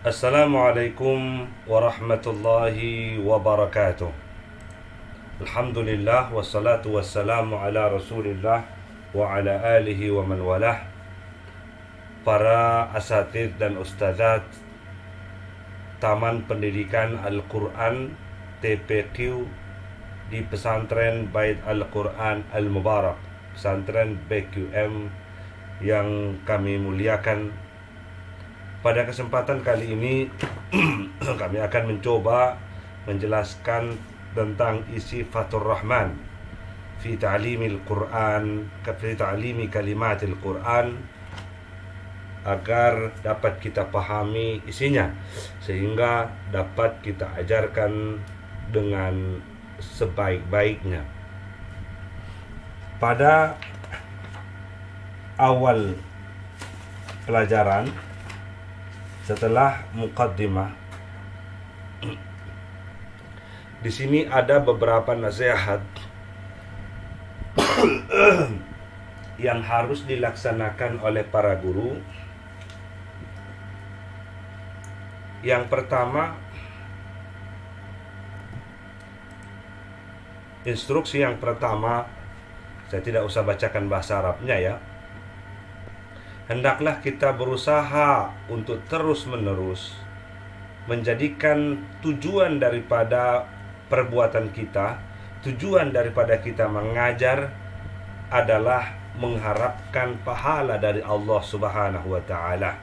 Assalamualaikum warahmatullahi wabarakatuh. Alhamdulillah wassalatu wassalamu ala Rasulillah wa ala alihi wa man walah. Para asatidz dan ustazat Taman Pendidikan Al-Quran TPQ di Pesantren Bait Al-Quran Al-Mubarak, Pesantren BQM yang kami muliakan. Pada kesempatan kali ini kami akan mencoba menjelaskan tentang isi Fathur Rahman fi ta'limil Quran, fi ta'limi kalimatil Quran, agar dapat kita pahami isinya sehingga dapat kita ajarkan dengan sebaik-baiknya. Pada awal pelajaran, setelah muqaddimah, di sini ada beberapa nasihat yang harus dilaksanakan oleh para guru. Yang pertama, instruksi yang pertama, saya tidak usah bacakan bahasa Arabnya ya. Hendaklah kita berusaha untuk terus-menerus menjadikan tujuan daripada perbuatan kita, tujuan daripada kita mengajar adalah mengharapkan pahala dari Allah Subhanahu wa Ta'ala.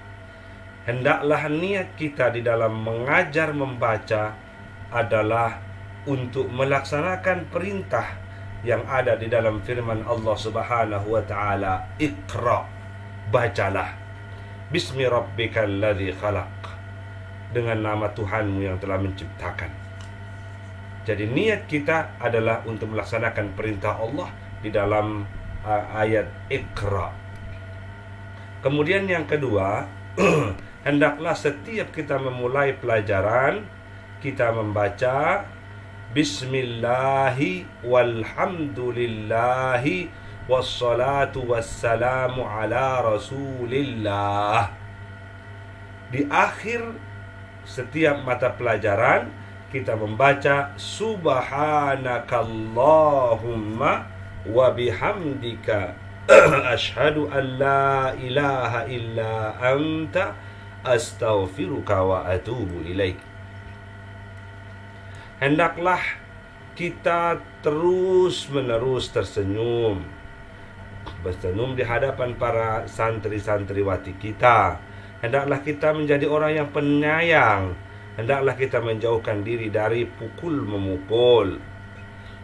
Hendaklah niat kita di dalam mengajar membaca adalah untuk melaksanakan perintah yang ada di dalam firman Allah Subhanahu wa Ta'ala, Iqra, bacalah, Bismi rabbikal ladzi khalaq, dengan nama Tuhanmu yang telah menciptakan. Jadi niat kita adalah untuk melaksanakan perintah Allah di dalam ayat Iqra. Kemudian yang kedua, hendaklah setiap kita memulai pelajaran, kita membaca Bismillahi walhamdulillahi wassalatu wassalamu ala Rasulillah. Di akhir setiap mata pelajaran kita membaca Subhanakallahumma wa bihamdika asyhadu an la ilaha illa anta astaghfiruka wa atubu ilaik. Hendaklah kita terus-menerus tersenyum di hadapan para santri-santriwati kita. Hendaklah kita menjadi orang yang penyayang. Hendaklah kita menjauhkan diri dari pukul-memukul.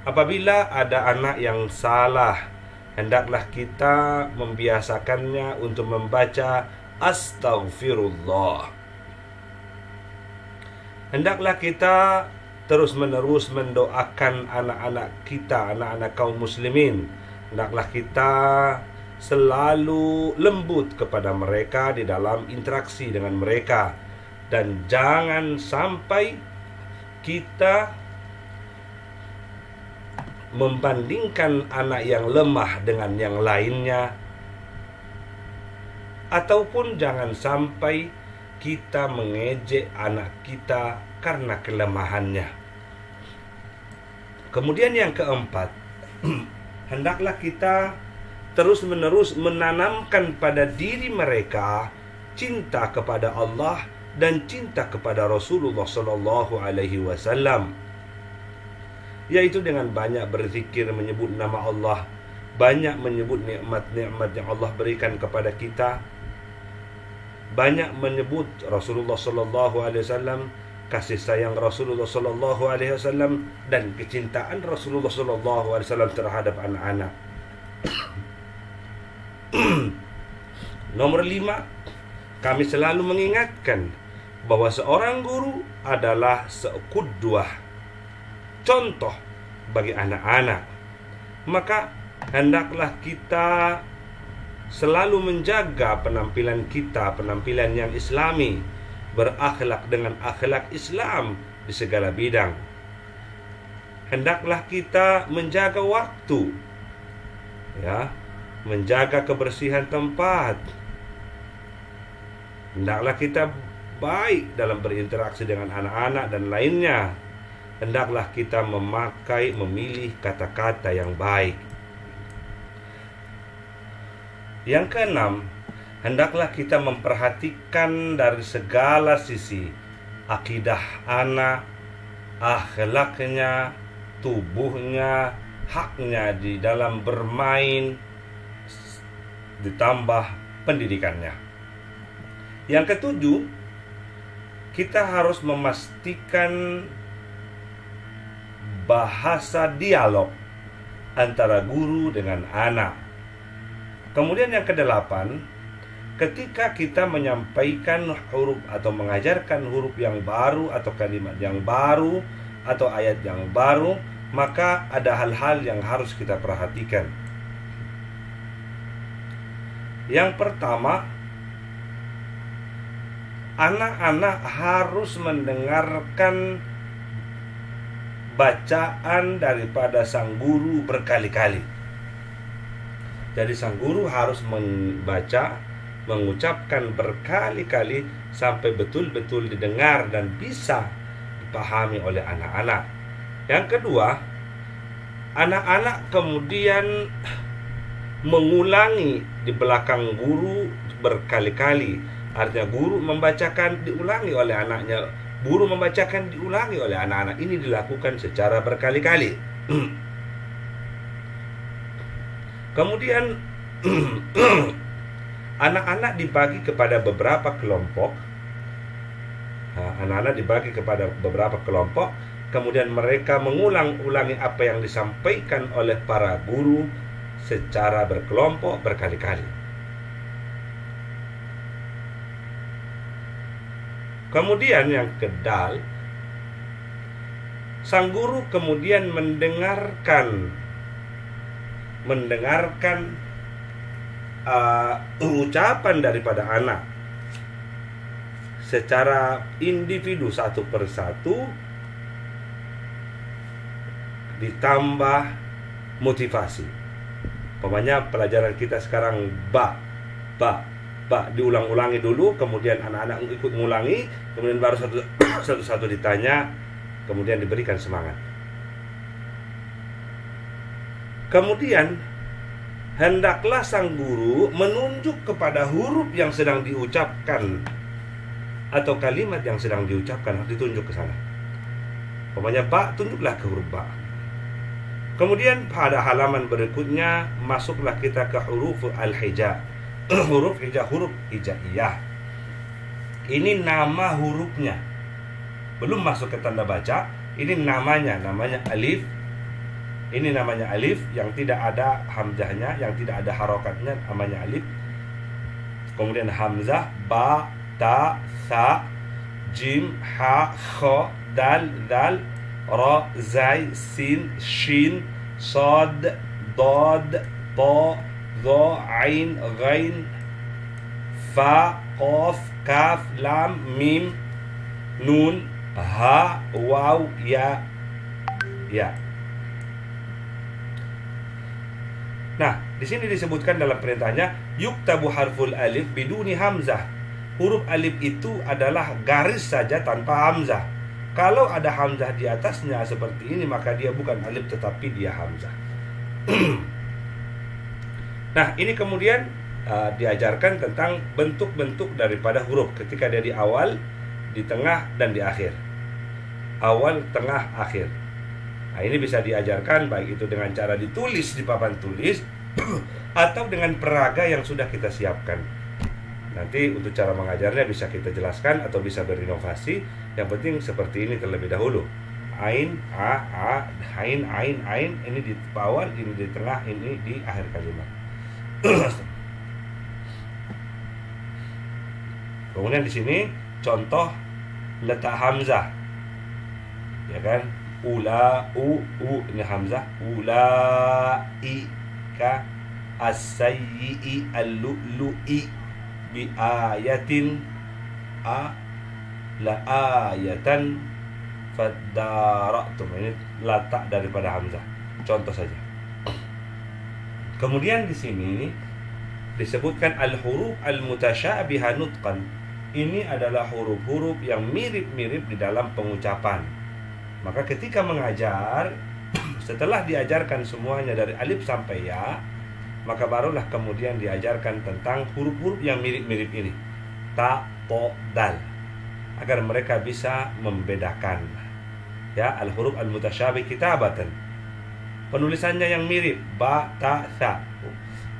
Apabila ada anak yang salah, hendaklah kita membiasakannya untuk membaca Astaghfirullah. Hendaklah kita terus-menerus mendoakan anak-anak kita, anak-anak kaum muslimin. Hendaklah kita selalu lembut kepada mereka di dalam interaksi dengan mereka. Dan jangan sampai kita membandingkan anak yang lemah dengan yang lainnya, ataupun jangan sampai kita mengejek anak kita karena kelemahannya. Kemudian yang keempat, hendaklah kita terus-menerus menanamkan pada diri mereka cinta kepada Allah dan cinta kepada Rasulullah sallallahu alaihi wasallam, yaitu dengan banyak berzikir, menyebut nama Allah, banyak menyebut nikmat-nikmat yang Allah berikan kepada kita, banyak menyebut Rasulullah sallallahu alaihi wasallam, kasih sayang Rasulullah sallallahu alaihi wasallam, dan kecintaan Rasulullah sallallahu alaihi wasallam terhadap anak-anak. Nomor 5, kami selalu mengingatkan bahwa seorang guru adalah qudwah, contoh bagi anak-anak. Maka hendaklah kita selalu menjaga penampilan kita, penampilan yang islami, berakhlak dengan akhlak Islam di segala bidang. Hendaklah kita menjaga waktu, ya, menjaga kebersihan tempat. Hendaklah kita baik dalam berinteraksi dengan anak-anak dan lainnya, hendaklah kita memilih kata-kata yang baik. Yang keenam, hendaklah kita memperhatikan dari segala sisi akidah anak, akhlaknya, tubuhnya, haknya di dalam bermain, ditambah pendidikannya. Yang ketujuh, kita harus memastikan bahasa dialog antara guru dengan anak. Kemudian yang kedelapan, ketika kita menyampaikan huruf atau mengajarkan huruf yang baru atau kalimat yang baru atau ayat yang baru, maka ada hal-hal yang harus kita perhatikan. Yang pertama, anak-anak harus mendengarkan bacaan daripada sang guru berkali-kali. Jadi sang guru harus membaca, mengucapkan berkali-kali sampai betul-betul didengar dan bisa dipahami oleh anak-anak. Yang kedua, anak-anak kemudian mengulangi di belakang guru berkali-kali. Artinya guru membacakan diulangi oleh anaknya, guru membacakan diulangi oleh anak-anak. Ini dilakukan secara berkali-kali. Kemudian anak-anak dibagi kepada beberapa kelompok. Anak-anak dibagi kepada beberapa kelompok. Kemudian mereka mengulang-ulangi apa yang disampaikan oleh para guru secara berkelompok berkali-kali. Kemudian yang kedal, sang guru kemudian mendengarkan ucapan daripada anak secara individu satu persatu, ditambah motivasi. Umpamanya pelajaran kita sekarang ba diulang-ulangi dulu, kemudian anak-anak ikut mengulangi, kemudian baru satu-satu ditanya, kemudian diberikan semangat. Kemudian hendaklah sang guru menunjuk kepada huruf yang sedang diucapkan atau kalimat yang sedang diucapkan, harus ditunjuk ke sana. Umpamanya ba, tunjuklah ke huruf ba. Kemudian pada halaman berikutnya masuklah kita ke huruf al-hija. Huruf hijaiyah. Ini nama hurufnya. Belum masuk ke tanda baca. Ini namanya alif. Ini namanya alif yang tidak ada hamzahnya, yang tidak ada harokatnya, namanya alif. Kemudian hamzah, ba, ta, sa, jim, ha, kho, dal, ra, zai, sin, shin, sad, dad, ta, dha, ain, ghain, fa, qaf, kaf, lam, mim, nun, ha, waw, ya. Nah, di sini disebutkan dalam perintahnya yuktabu harful alif biduni hamzah. Huruf alif itu adalah garis saja tanpa hamzah. Kalau ada hamzah di atasnya seperti ini, maka dia bukan alif tetapi dia hamzah. Nah, ini kemudian diajarkan tentang bentuk-bentuk daripada huruf ketika dia di awal, di tengah, dan di akhir. Awal, tengah, akhir. Nah, ini bisa diajarkan baik itu dengan cara ditulis di papan tulis atau dengan peraga yang sudah kita siapkan. Nanti untuk cara mengajarnya bisa kita jelaskan atau bisa berinovasi. Yang penting seperti ini terlebih dahulu. Ain, a, ain, ain. Ini di awal, ini di tengah, ini di akhir kalimat. Kemudian di sini contoh letak hamzah. Ya kan? Ula, ini hamzah. Ulaika as-sayyi al-lu'lu'i bi ayatin la ayatan fadara'tum. Ini letak daripada hamzah. Contoh saja. Kemudian di sini disebutkan al-huruf al-mutasyabiha nutqan. ini adalah huruf-huruf yang mirip-mirip di dalam pengucapan. Maka ketika mengajar, setelah diajarkan semuanya dari alif sampai ya, maka barulah kemudian diajarkan tentang huruf-huruf yang mirip-mirip ini, ta, to, dal, agar mereka bisa membedakan ya al-huruf al-mutasyabih kitabatan, penulisannya yang mirip, ba, ta, tha,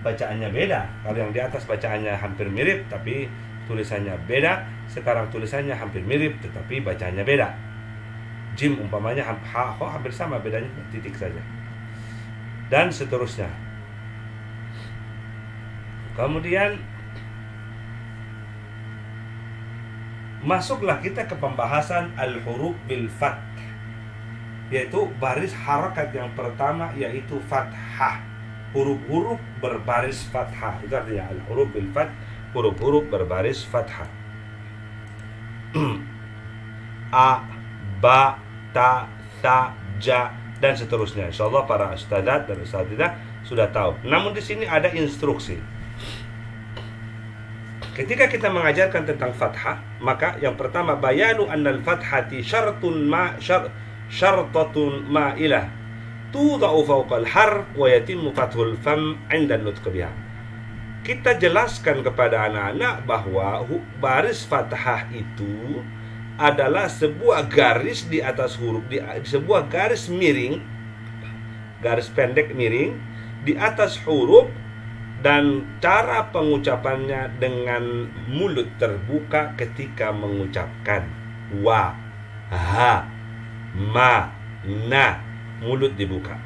bacaannya beda. Kalau yang di atas bacaannya hampir mirip tapi tulisannya beda, sekarang tulisannya hampir mirip tetapi bacaannya beda. Jim umpamanya ha, ho hampir sama, bedanya titik saja, dan seterusnya. Kemudian masuklah kita ke pembahasan al-huruf bil fath, yaitu baris harakat yang pertama, yaitu fathah, huruf-huruf berbaris fathah. Itu artinya al-huruf bil fath, huruf-huruf berbaris fathah. A, ba, ta, tha, ja, dan seterusnya. Insyaallah para ustadzat dan ustadzidah sudah tahu. Namun di sini ada instruksi. Ketika kita mengajarkan tentang fathah, maka yang pertama bayanu annal fathati syartatun ma'ilah tudau fawqal harf wa yatimmu fathul fam 'inda an-nutq biha. Kita jelaskan kepada anak-anak bahwa baris fathah itu adalah sebuah garis di atas huruf, sebuah garis miring, garis pendek miring di atas huruf, dan cara pengucapannya dengan mulut terbuka ketika mengucapkan wa, ha, ma, na, mulut dibuka.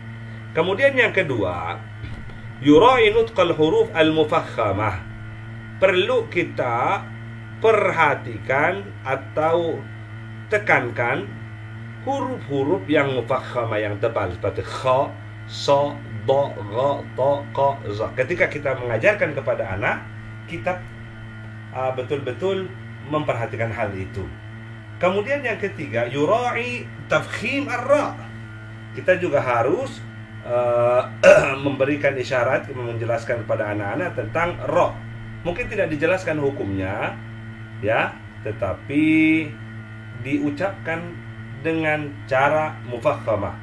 Kemudian yang kedua, yura'i nutqal huruf al-mufakhamah. Perlu kita perhatikan atau tekankan huruf-huruf yang mufakhamah, yang tebal, seperti kha, sa, do, ga, to, ko, za. Ketika kita mengajarkan kepada anak, kita betul-betul memperhatikan hal itu. Kemudian yang ketiga, yura'i tafkhim ar-ra. Kita juga harus memberikan isyarat, menjelaskan kepada anak-anak tentang ra. Mungkin tidak dijelaskan hukumnya, ya, tetapi diucapkan dengan cara mufakhamah.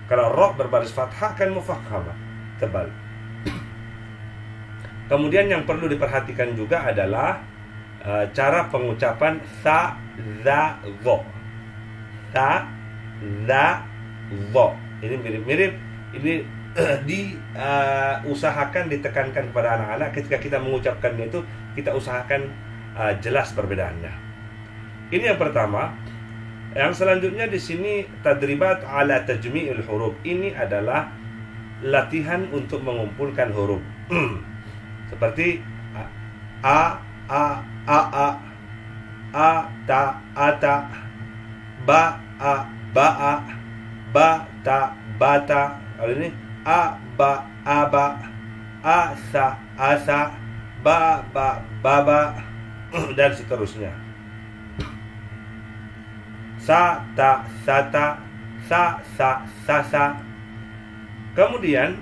Kalau ra berbaris fathah kan mufakhamah, tebal. Kemudian yang perlu diperhatikan juga adalah cara pengucapan tha, za, dho. Tha, za, dho. Ini mirip-mirip. Ini diusahakan ditekankan kepada anak-anak ketika kita mengucapkannya itu, kita usahakan jelas perbedaannya. Ini yang pertama. Yang selanjutnya di sini tadribat ala tajmi'il huruf. Ini adalah latihan untuk mengumpulkan huruf. Seperti a, ta, ata, ba, ta, bata. Kalau ini a, ba, aba, asa, ba, baba, dan seterusnya. Sa, ta, sata, sa, sasa. Kemudian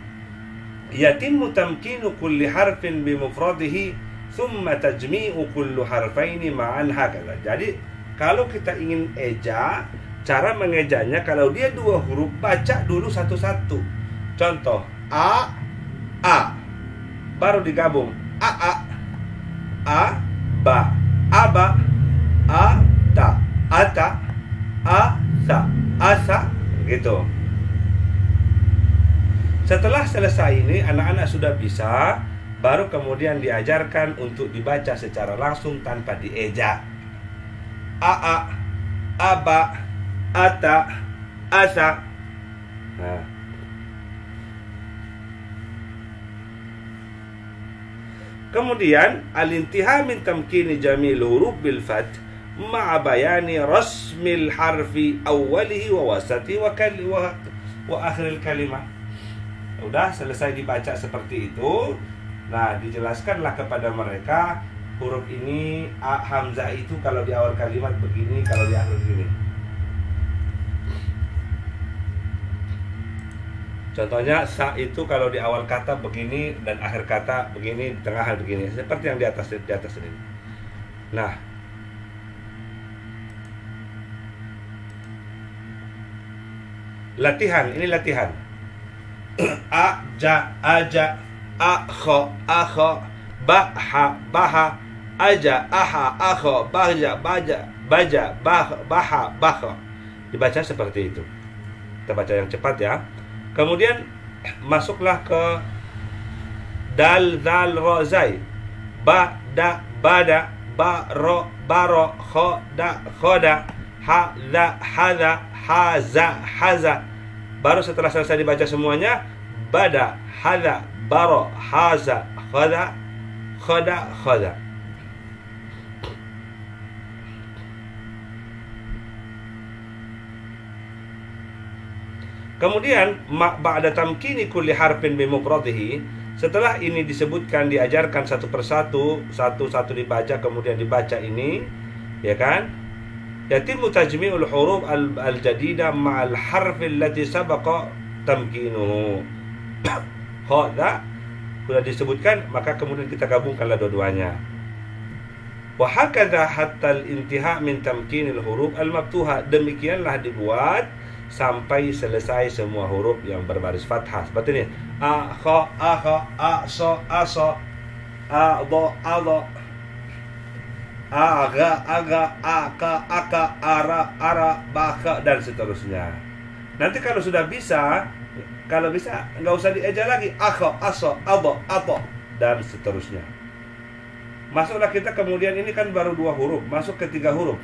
yatimmu tamkinu kulli harfin bimufradihi thumma tajmi'u kullu harfaini ma'an hakadha. Jadi kalau kita ingin eja, cara mengejanya kalau dia dua huruf, baca dulu satu-satu. Contoh a, baru digabung a, ba, aba, ta, ata, asa, gitu. Setelah selesai ini, anak-anak sudah bisa, baru kemudian diajarkan untuk dibaca secara langsung tanpa dieja. A, aba, ata, asa. Nah. Kemudian al-intiha min tamkini jamil huruf bil fath ma'a bayani rasmil harfi awwalihi wa wasati wa akhiril kalimah. Udah selesai dibaca seperti itu. Nah, dijelaskanlah kepada mereka huruf ini, a, hamzah itu kalau di awal kalimat begini, kalau di akhir begini. Contohnya sa itu kalau di awal kata begini dan akhir kata begini, di tengah begini, seperti yang di atas ini. Nah, Latihan, ini latihan. Aja, aja, akho, akho, baha, baha, aja, aha, akho, baja, baja, baja, baha, baha. Dibaca seperti itu. Kita baca yang cepat ya. Kemudian masuklah ke dal, zal, ro, zai. Ba, da, bada, ba, ro, baro, kho, da, khoda, ha, za, haza, haza, haza. Baru setelah selesai dibaca semuanya, bada, haza, baro, haza, khoda, khoda, khoda. Kemudian ba'da tamkini kulli harfin bi mufradihi, setelah ini disebutkan, diajarkan satu persatu, satu-satu dibaca, kemudian dibaca ini, ya kan? Yatimu tajmi'ul huruf al-jadida ma'al harfi allati sabaqa tamkinuhu. Hadza sudah disebutkan, maka kemudian kita gabungkanlah dua-duanya. Wa hakadha hatta al-intiha min tamkinil huruf al-maftuha. Demikianlah dibuat sampai selesai semua huruf yang berbaris fathah. Seperti ini. A, kha, akha, aso, aso, ado, ado, aga, aga, aka, aka, ara, ara, baka, dan seterusnya. Nanti kalau sudah bisa, kalau bisa nggak usah dieja lagi. Akha, aso, ado, ato, dan seterusnya. Masuklah kita kemudian, ini kan baru 2 huruf, masuk ke 3 huruf.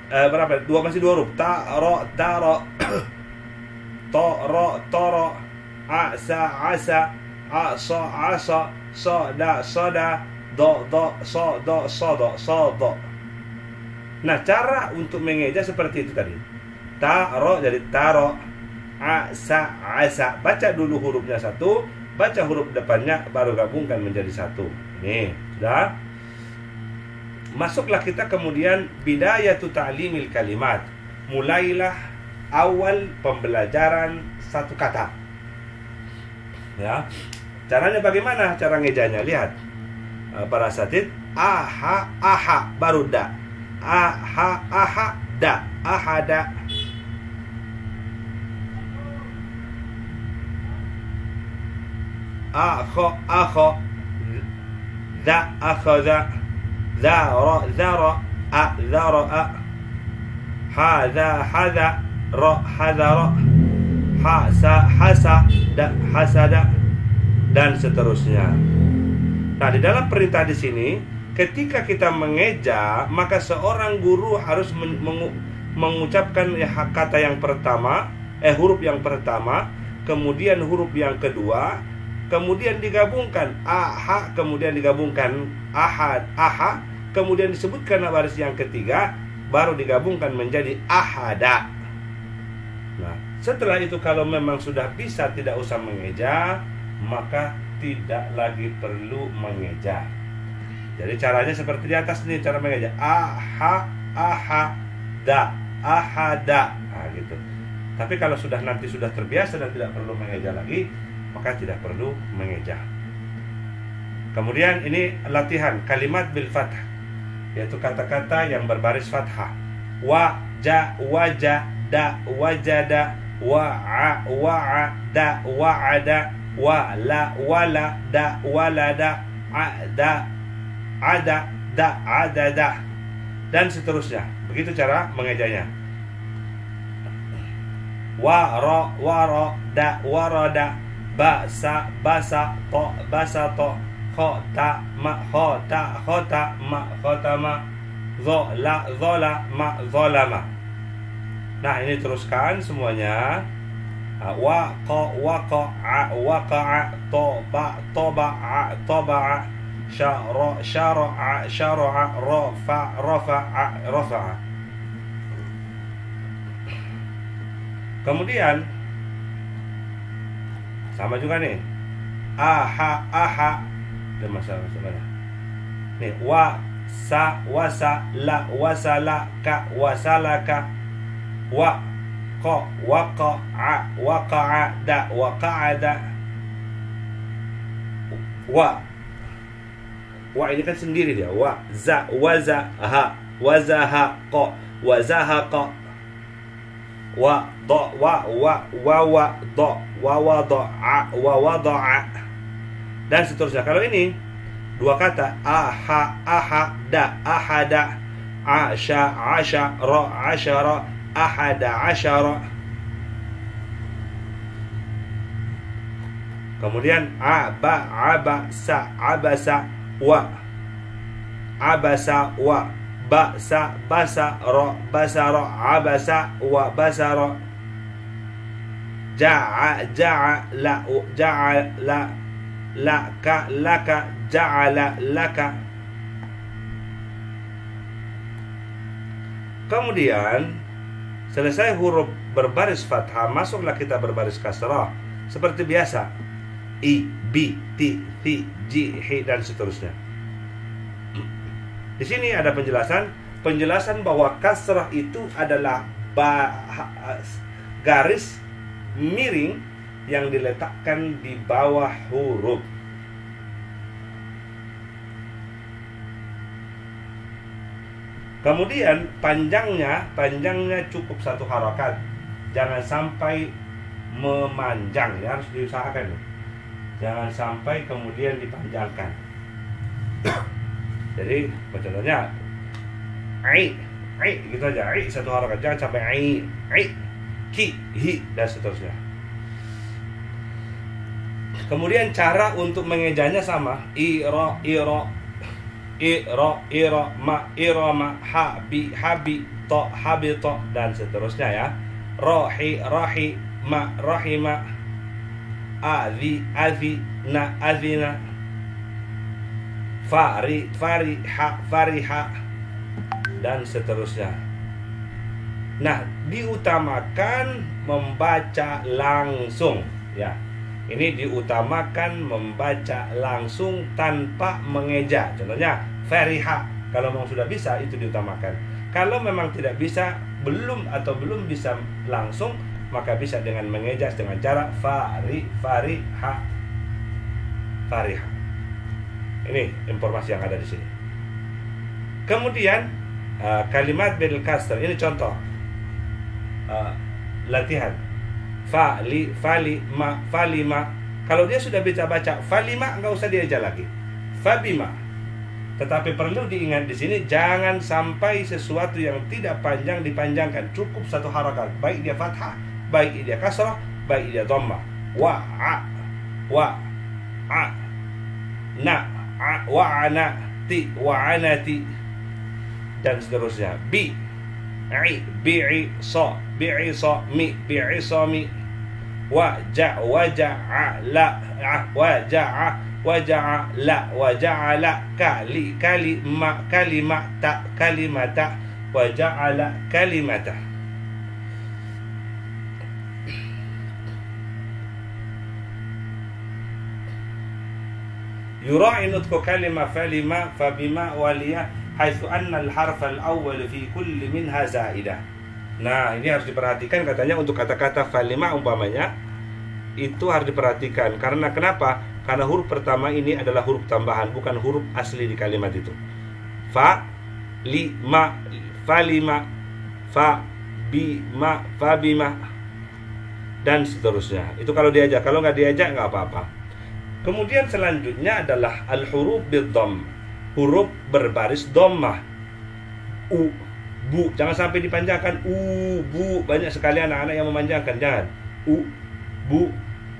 Berapa? Masih 2 huruf. Ta, ro, taro, to, ro, toro, asa, asa, aso, asa, soda, soda, do, so, do. Nah, cara untuk mengeja seperti itu tadi. Ta-ro jadi taro, asa, asa. Baca dulu hurufnya satu, baca huruf depannya, baru gabungkan menjadi satu. Nih, sudah. Masuklah kita kemudian bidayatu ta'limil kalimat. Mulailah awal pembelajaran satu kata. Ya. Caranya bagaimana? Cara ngejanya, lihat. Para asatid, aha, aha, baru da. Aha, aha, da. Ahada. Akho, akho, da, akhadha. Zara, zara, a, zara, a, haza, haza, ra, hazara, hasa, hasa, da, hasada, dan seterusnya. Nah, di dalam perintah di sini, ketika kita mengeja, maka seorang guru harus mengucapkan kata yang pertama, huruf yang pertama, kemudian huruf yang kedua, kemudian digabungkan aha, kemudian digabungkan ahad, aha, kemudian disebutkan baris yang ketiga, baru digabungkan menjadi ahada. Nah, setelah itu kalau memang sudah bisa tidak usah mengeja, maka tidak lagi perlu mengeja. Jadi caranya seperti di atas nih, cara mengeja. Aha, aha, da, ahada. Nah, gitu. Tapi kalau sudah nanti sudah terbiasa dan tidak perlu mengeja lagi, maka tidak perlu mengeja. Kemudian ini latihan kalimat bil fathah, yaitu kata-kata yang berbaris fathah. Wa, ja, waja, da, wajada, wa'a, wa'a, da, wa'ada, wala, wala, da, walada, ada, ada, da, adada, dan seterusnya. Begitu cara mengejanya. Wara, wara, da, warada, basa, basa, to, basa, to, khota, ma, khota, khota, ma, khotama, zola, zola, ma, zolama. Nah, ini teruskan semuanya. Waqa, waqa'a, waqa'a, toba, toba'a, toba'a, syara, syara'a, syara'a, rafa, rafa'a, rafa'a. Kemudian sama juga nih. Aha, aha. Ada masalah sebenarnya. Nih, wa, sa, wasa, la, wasala, ka, wasalaka, wa, qa, waqa'a, waqa'a, da, waqa'ada. Wa. Wa ini kan sendiri dia. Wa, za, waza, ha, wazaha, qa, wazahaqa. Wa, do wa do wa wada'a dan seterusnya. Kalau ini dua kata ahada asyara ahada asyara. Kemudian abasa wa basara abasa wa basara. Ja'ala laka ja'ala laka. Kemudian selesai huruf berbaris fathah, masuklah kita berbaris kasrah seperti biasa. I, bi, ti, ji, hi dan seterusnya. Di sini ada penjelasan bahwa kasrah itu adalah garis miring yang diletakkan di bawah huruf. Kemudian panjangnya cukup satu harakat, jangan sampai memanjang, ya, harus diusahakan. Jangan sampai kemudian dipanjangkan. Jadi contohnya ai gitu aja, ai satu harakat, jangan sampai ai ki hi dan seterusnya. Kemudian cara untuk mengejanya sama, ira ma habi to dan seterusnya, ya. Rahi ma rahima, azina fariha dan seterusnya. Nah, diutamakan membaca langsung, ya. Ini diutamakan membaca langsung tanpa mengeja. Contohnya fariha, kalau memang sudah bisa itu diutamakan. Kalau memang tidak bisa, belum bisa langsung, maka bisa dengan mengeja dengan cara fariha. Ini informasi yang ada di sini. Kemudian kalimat bil kasr, ini contoh latihan. Falima. Kalau dia sudah bisa baca falima, nggak usah dieja lagi. Fabima. Tetapi perlu diingat di sini, jangan sampai sesuatu yang tidak panjang dipanjangkan. Cukup satu harakat, baik dia fathah, baik dia kasrah, baik dia dhammah. Wa'anati dan seterusnya. Bi'i so mi waja'ala kalimata waja'ala kalimata. Yura'i nutqu kalima falima fabima waliyah haitsu anna al-harf al-awwal fi kulli minha zaidah. Nah, ini harus diperhatikan katanya untuk kata-kata falima umpamanya itu harus diperhatikan. Karena kenapa? Karena huruf pertama ini adalah huruf tambahan, bukan huruf asli di kalimat itu. Fa, lima, falima, fa, bima, fabima dan seterusnya. Itu kalau diajak, kalau nggak diajak nggak apa-apa. Kemudian selanjutnya adalah al-huruf bid-dhamm, huruf berbaris dhammah. Bu, jangan sampai dipanjangkan. Bu, banyak sekali anak-anak yang memanjangkan. Jangan. Bu,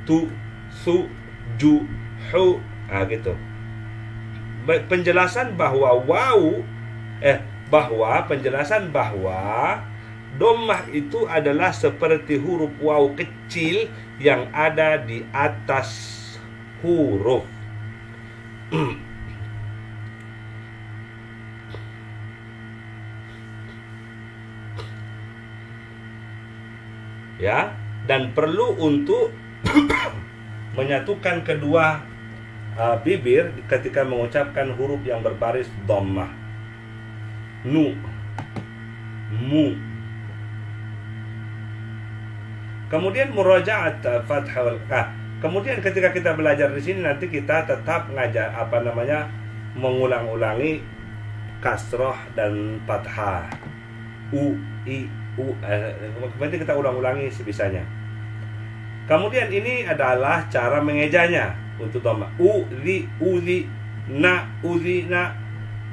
tu, su, ju, hu. Nah, gitu. Penjelasan bahwa penjelasan bahwa dhammah itu adalah seperti huruf waw kecil yang ada di atas huruf. Ya, dan perlu untuk menyatukan kedua bibir ketika mengucapkan huruf yang berbaris dhammah. Nu, mu. Kemudian muraja'at fathah wal kemudian ketika kita belajar di sini nanti kita tetap mengulang-ulangi kasroh dan fathah. Nanti kita ulang-ulangi sebisanya. Kemudian ini adalah cara mengejanya untuk dhamma. Uzi, uzi, na, uzina,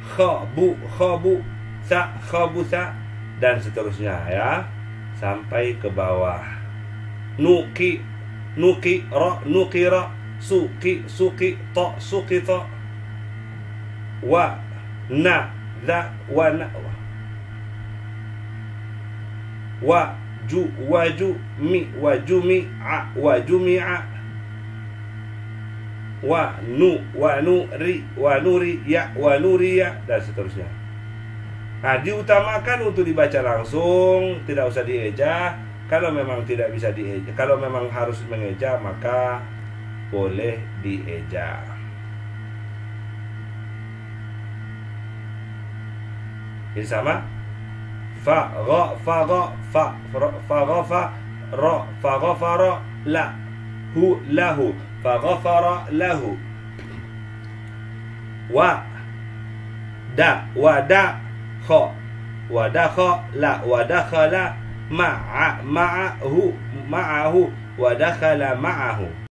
khabu, khabu, sa, khabusa, dan seterusnya ya, sampai ke bawah. Nuki, nuki, ra, nukira, suki, suki, ta, suki, ta, wa, na, za, wa, na, wa, ju, waju, mi, wajumi, a, wajumi'a, wa, nu, wa, nuri, ya, wa, nuriya, dan seterusnya. Nah, diutamakan untuk dibaca langsung, tidak usah dieja. Kalau memang tidak bisa dieja, kalau memang harus mengeja, maka boleh dieja. Ini sama. Fa, ra, fa, ra, fa, fa, ra, fa, ghafara, la, hu, lahu, fa, ghafara, lahu. Wa, da, wada, kha, wadakha, la, wadakhala, ma'a, ma'ahu, ma'ahu, wadakhala, ma'ahu.